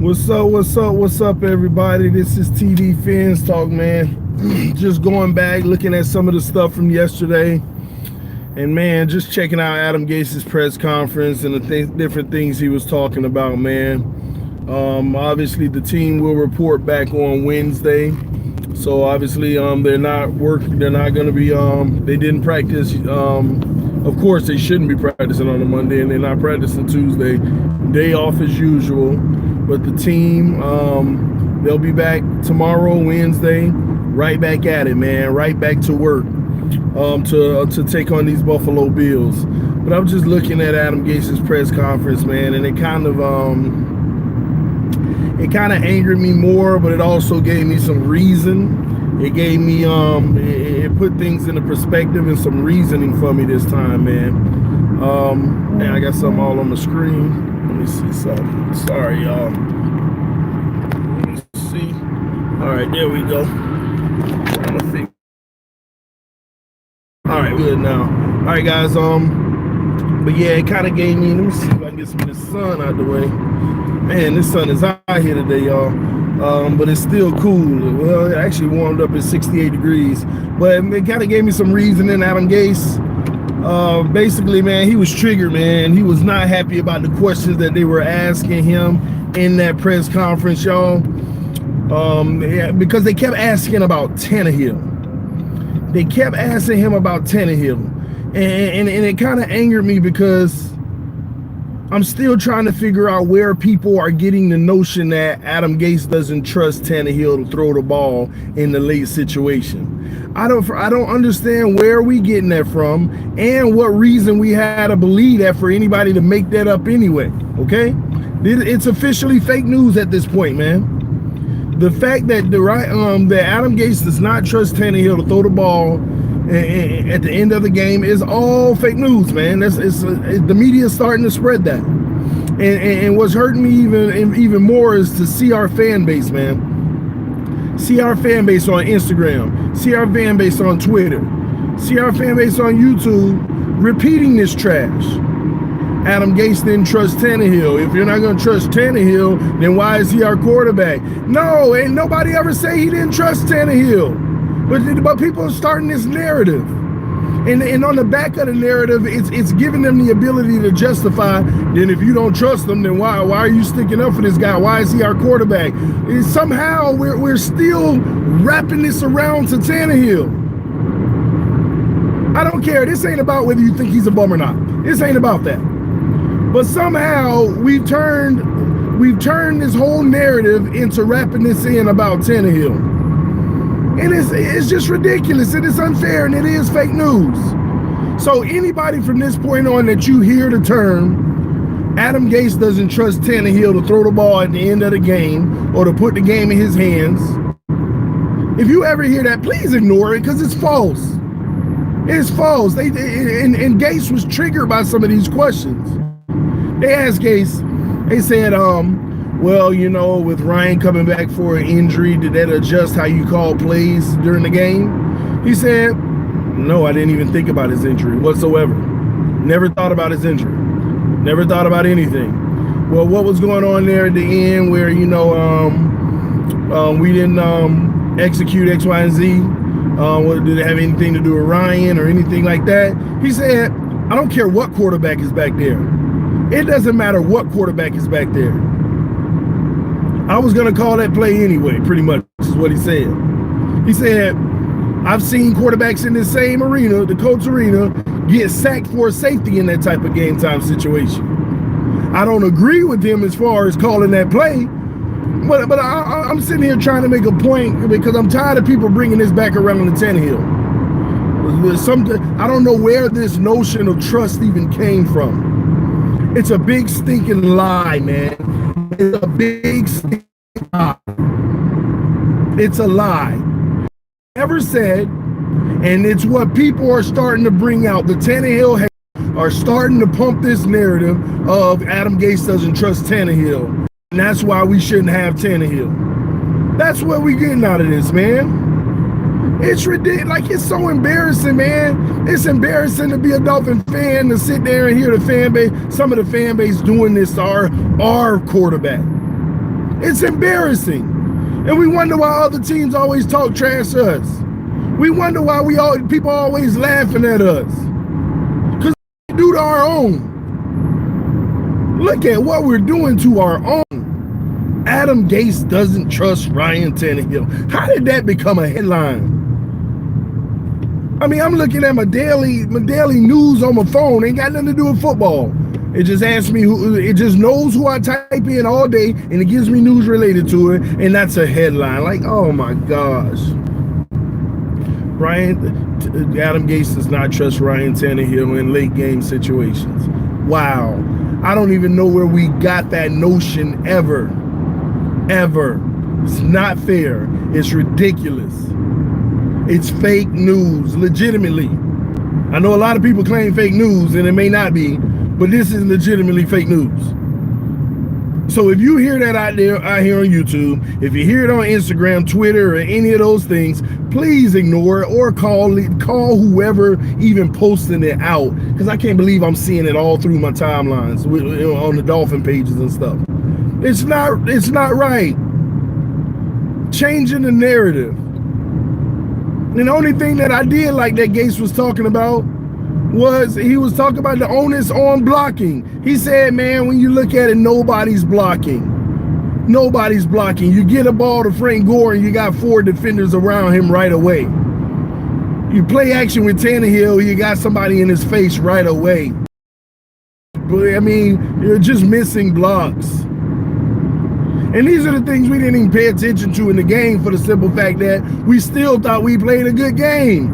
What's up, everybody? This is TD Fans Talk, man. Just going back, looking at some of the stuff from yesterday. And, man, just checking out Adam Gase's press conference and the different things he was talking about, man. Obviously, the team will report back on Wednesday. So, obviously, they're not working. They're not going to be, they didn't practice. Of course, they shouldn't be practicing on a Monday, and they're not practicing Tuesday. Day off as usual. But the team, they'll be back tomorrow, Wednesday, right back at it, man, right back to work to take on these Buffalo Bills. But I'm just looking at Adam Gase's press conference, man, and it kind of angered me more, but it also gave me some reason. It gave me it put things into perspective and some reasoning for me this time, man. And I got something all on the screen. Let me see something. Sorry, y'all. Let me see. All right, there we go. Trying to fix. All right, good now. All right, guys. But yeah, it kind of gave me. Let me see if I can get some of this sun out the way. Man, this sun is out here today, y'all. But it's still cool. Well, it actually warmed up at 68 degrees. But it kind of gave me some reasoning. Adam Gase. Basically, man, he was triggered, man. He was not happy about the questions that they were asking him in that press conference, y'all. Because they kept asking about Tannehill. They kept asking him about Tannehill. And it kind of angered me because I'm still trying to figure out where people are getting the notion that Adam Gase doesn't trust Tannehill to throw the ball in the late situation. I don't understand where we getting that from and what reason we had to believe that for anybody to make that up anyway, okay? It's officially fake news at this point, man. The fact that that Adam Gase does not trust Tannehill to throw the ball at the end of the game is all fake news, man. The media is starting to spread that. And what's hurting me even more is to see our fan base, man. See our fan base on Instagram. See our fan base on Twitter. See our fan base on YouTube repeating this trash. Adam Gase didn't trust Tannehill. If you're not going to trust Tannehill, then why is he our quarterback? No, ain't nobody ever say he didn't trust Tannehill. But people are starting this narrative. And on the back of the narrative, it's giving them the ability to justify, then if you don't trust him, then why are you sticking up for this guy? Why is he our quarterback? And somehow we're still wrapping this around to Tannehill. I don't care. This ain't about whether you think he's a bum or not. This ain't about that. But somehow we've turned this whole narrative into wrapping this in about Tannehill. And it's just ridiculous, and it's unfair, and it is fake news. So anybody from this point on that you hear the term, Adam Gase doesn't trust Tannehill to throw the ball at the end of the game or to put the game in his hands, if you ever hear that, please ignore it because it's false. It's false. And Gase was triggered by some of these questions. They asked Gase, they said, well, you know, with Ryan coming back for an injury, did that adjust how you call plays during the game? He said, no, I didn't even think about his injury whatsoever. Never thought about his injury. Never thought about anything. Well, what was going on there at the end where, you know, we didn't execute X, Y, and Z? Did it have anything to do with Ryan or anything like that? He said, I don't care what quarterback is back there. It doesn't matter what quarterback is back there. I was going to call that play anyway, pretty much, is what he said. He said, I've seen quarterbacks in this same arena, the Colts arena, get sacked for safety in that type of game time situation. I don't agree with him as far as calling that play, but I'm sitting here trying to make a point because I'm tired of people bringing this back around to Tannehill. I don't know where this notion of trust even came from. It's a big stinking lie, man. It's a big lie. It's a lie. Never said, and it's what people are starting to bring out. The Tannehill are starting to pump this narrative of Adam Gase doesn't trust Tannehill, and that's why we shouldn't have Tannehill. That's what we're getting out of this, man. It's ridiculous. Like, it's so embarrassing, man. It's embarrassing to be a Dolphin fan, to sit there and hear the fan base, some of the fan base doing this to our quarterback. It's embarrassing. And we wonder why other teams always talk trash to us. We wonder why people always laughing at us. Because we do to our own. Look at what we're doing to our own. Adam Gase doesn't trust Ryan Tannehill. How did that become a headline? I mean, I'm looking at my daily news on my phone. Ain't got nothing to do with football. It just asks me it just knows who I type in all day, and it gives me news related to it, and that's a headline. Like, oh my gosh. Adam Gase does not trust Ryan Tannehill in late game situations. Wow. I don't even know where we got that notion ever. It's not fair. It's ridiculous. It's fake news, legitimately. I know a lot of people claim fake news, and it may not be, but this is legitimately fake news. So if you hear that out here on YouTube, if you hear it on Instagram, Twitter, or any of those things, please ignore it or call whoever even posting it out, because I can't believe I'm seeing it all through my timelines on the Dolphin pages and stuff. It's not right. Changing the narrative. And the only thing that I did like that Gase was talking about was he was talking about the onus on blocking. He said, man, when you look at it, nobody's blocking. Nobody's blocking. You get a ball to Frank Gore and you got 4 defenders around him right away. You play action with Tannehill, you got somebody in his face right away. But I mean, you're just missing blocks. And these are the things we didn't even pay attention to in the game, for the simple fact that we still thought we played a good game.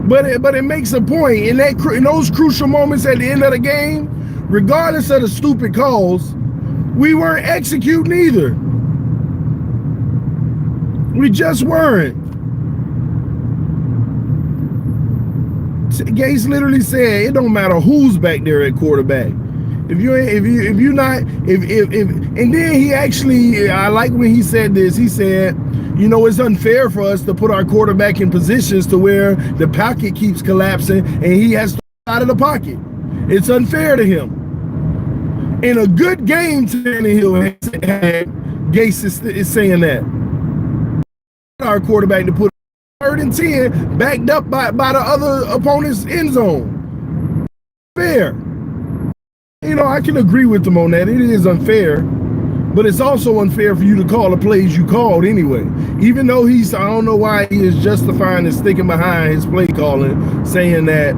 But it makes a point. In those crucial moments at the end of the game, regardless of the stupid calls, we weren't executing either. We just weren't. Gase literally said it don't matter who's back there at quarterback. And then he actually, I like when he said this, he said, you know, it's unfair for us to put our quarterback in positions to where the pocket keeps collapsing and he has to get out of the pocket. It's unfair to him. In a good game, Tannehill had, Gase is saying that. Our quarterback to put 3rd and 10 backed up by the other opponent's end zone. Fair. You know, I can agree with them on that. It is unfair, but it's also unfair for you to call the plays you called anyway. Even though I don't know why he is justifying and sticking behind his play calling, saying that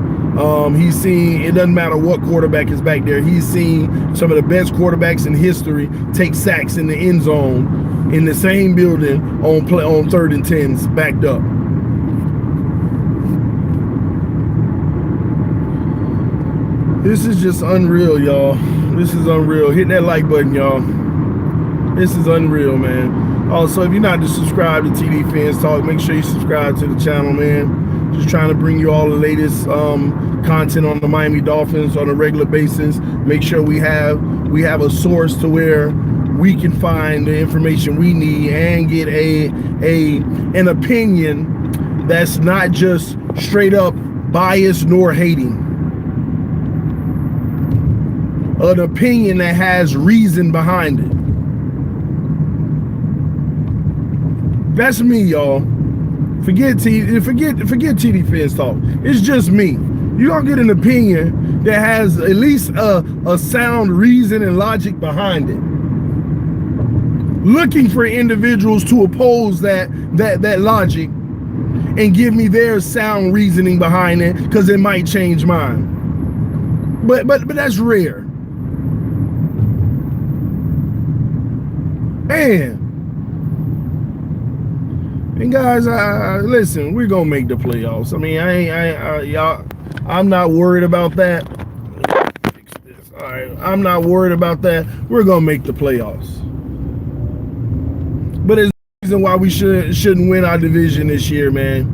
he's seen, it doesn't matter what quarterback is back there, he's seen some of the best quarterbacks in history take sacks in the end zone in the same building on 3rd and 10s backed up. This is just unreal, y'all. This is unreal. Hit that like button, y'all. This is unreal, man. Also, if you're not subscribed to TD Fans Talk, make sure you subscribe to the channel, man. Just trying to bring you all the latest content on the Miami Dolphins on a regular basis. Make sure we have a source to where we can find the information we need and get an opinion that's not just straight up biased nor hating. An opinion that has reason behind it. That's me, y'all. Forget TD Fans Talk. It's just me. You're gonna get an opinion that has at least a sound reason and logic behind it. Looking for individuals to oppose that logic and give me their sound reasoning behind it, because it might change mine. But that's rare. Man. And guys, listen, we're gonna make the playoffs. I mean, y'all, I'm not worried about that. Fix this. All right, I'm not worried about that. We're gonna make the playoffs. But there's a reason why we shouldn't win our division this year, man.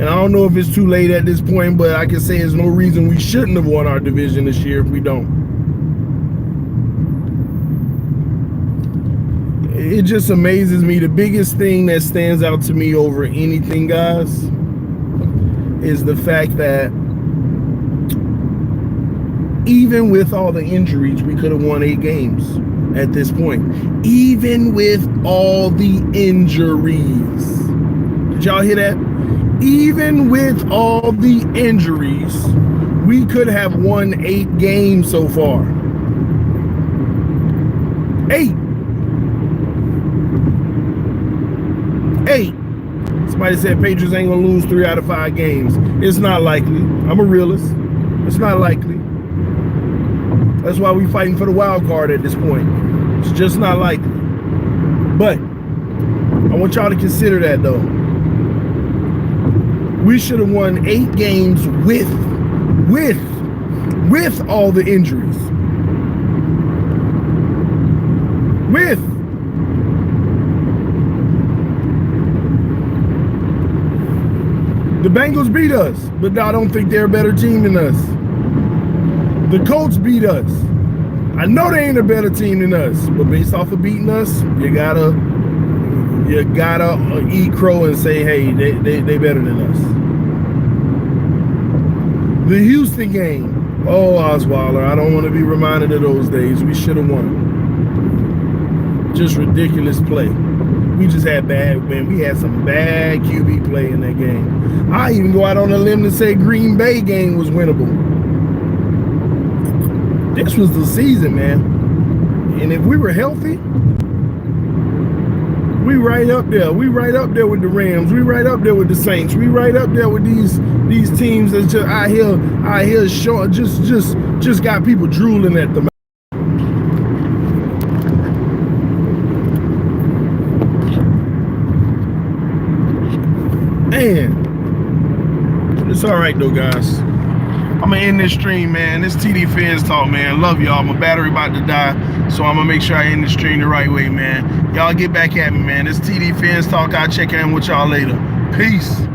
And I don't know if it's too late at this point, but I can say there's no reason we shouldn't have won our division this year if we don't. It just amazes me. The biggest thing that stands out to me over anything, guys, is the fact that even with all the injuries, we could have won 8 games. at this point, even with all the injuries. Did y'all hear that? Even with all the injuries, we could have won 8 games so far. 8. Somebody said Patriots ain't gonna lose 3 out of 5 games. It's not likely. I'm a realist. It's not likely. That's why we're fighting for the wild card at this point. It's just not likely. But I want y'all to consider that though. We should have won 8 games with all the injuries. The Bengals beat us, but I don't think they're a better team than us. The Colts beat us. I know they ain't a better team than us, but based off of beating us, you gotta eat crow and say, hey, they better than us. The Houston game. Oh, Osweiler, I don't want to be reminded of those days. We should have won. Just ridiculous play. We just had we had some bad QB play in that game. I even go out on a limb to say Green Bay game was winnable. This was the season, man. And if we were healthy, we right up there. We right up there with the Rams. We right up there with the Saints. We right up there with these teams that's just out here short, just got people drooling at them. Man, it's all right though, guys. I'm gonna end this stream, man. This TD Fans Talk, man. Love y'all. My battery about to die, so I'm gonna make sure I end the stream the right way, man. Y'all get back at me, man. This TD Fans Talk. I'll check in with y'all later. Peace.